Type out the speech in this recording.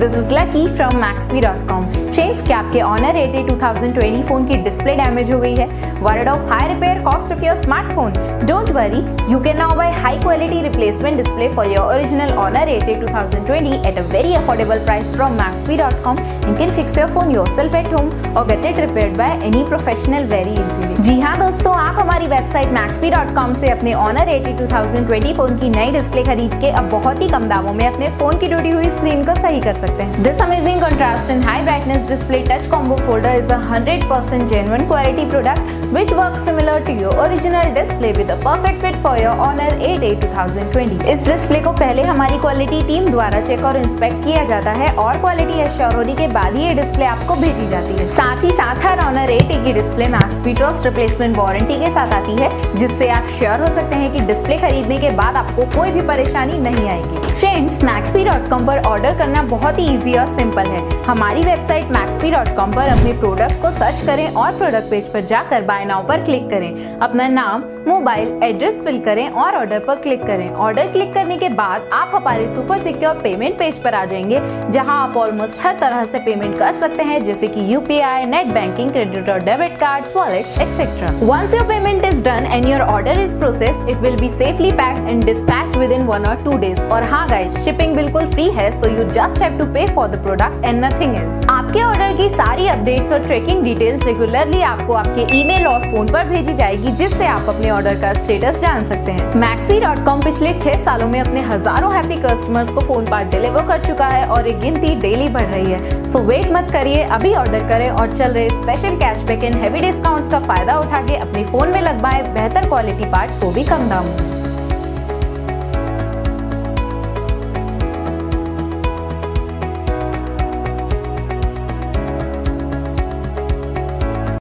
This is lucky from Maxbhi.com। Friends, क्या आपके honour 8 2020 phone की डिस्प्ले डैमेज हो गई है? Word of high repair cost of your smartphone? Don't worry, you can now buy high quality replacement display for your original Honor 8 2020 at a very affordable price from Maxbhi.com and can fix your phone yourself at home or get it repaired by any professional very easily। जी हाँ दोस्तों, आप हमारी website Maxbhi.com से अपने Honor 8 2020 phone की नई display खरीद के अब बहुत ही कम दामों में अपने फोन की टूटी हुई स्क्रीन को सही कर सकते हैं। This amazing contrast and high brightness display touch combo folder is a 100% genuine quality product which works similar to your original display with a perfect fit for your Honor 8 2020। इस display को पहले हमारी quality team द्वारा check और inspect किया जाता है और क्वालिटी एश्योर होने के बाद ही ये डिस्प्ले आपको भेजी जाती है। साथ ही साथ हर Honor 8 की display Maxbhi trust replacement warranty के साथ आती है, जिससे आप श्योर हो सकते हैं कि डिस्प्ले खरीदने के बाद आपको कोई भी परेशानी नहीं आएगी। फ्रेंड्स, Maxbhi.com पर ऑर्डर करना बहुत ही इजी और सिंपल है। हमारी वेबसाइट Maxbhi.com पर अपने प्रोडक्ट को सर्च करें और प्रोडक्ट पेज पर जाकर बाय नाउ पर क्लिक करें। अपना नाम, मोबाइल एड्रेस फिल करें और ऑर्डर पर क्लिक करें। ऑर्डर क्लिक करने के बाद आप हमारे सुपर सिक्योर पेमेंट पेज पर आ जाएंगे, जहां आप ऑलमोस्ट हर तरह से पेमेंट कर सकते हैं, जैसे कि यूपीआई, नेट बैंकिंग, क्रेडिट और debit cards, wallets etcetera. Once your payment is done and your order is processed, it will be safely packed and dispatched within 1 or 2 days। और हाँ गाइस, शिपिंग बिल्कुल free है, so you just have to pay for the product and nothing else. आपके order की सारी updates और tracking details regularly आपको आपके ईमेल और फोन पर भेजी जाएगी, जिससे आप अपने ऑर्डर का स्टेटस जान सकते हैं। Maxbhi.com पिछले 6 सालों में अपने हजारों हैप्पी कस्टमर्स को फोन पार्ट डिलीवर कर चुका है और एक गिनती डेली बढ़ रही है। सो वेट मत करिए, अभी ऑर्डर करें और चल रहे special cashback and heavy discounts का फायदा उठा के अपने फोन में लगवाएं बेहतर क्वालिटी पार्ट्स, वो भी कम दाम में।